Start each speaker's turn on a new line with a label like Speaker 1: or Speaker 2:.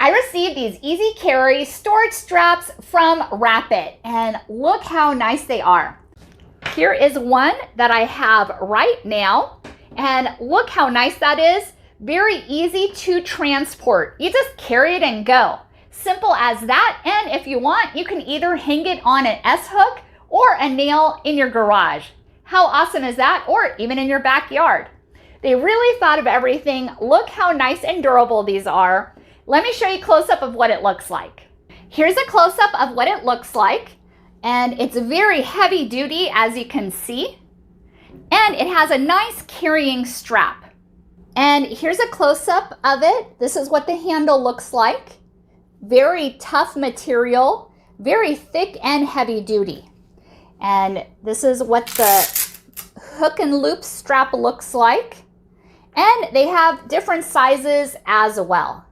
Speaker 1: I received these easy carry storage straps from Rapid, and look how nice they are. Here is one that I have right now, and look how nice that is. Very easy to transport. You just carry it and go. Simple as that, and if you want, you can either hang it on an S-hook or a nail in your garage. How awesome is that? Or even in your backyard. They really thought of everything. Look how nice and durable these are. Let me show you a close-up of what it looks like. Here's a close-up of what it looks like, and it's very heavy duty, as you can see, and it has a nice carrying strap. And here's a close-up of it. This is what the handle looks like. Very tough material, very thick and heavy duty. And this is what the hook and loop strap looks like. And they have different sizes as well.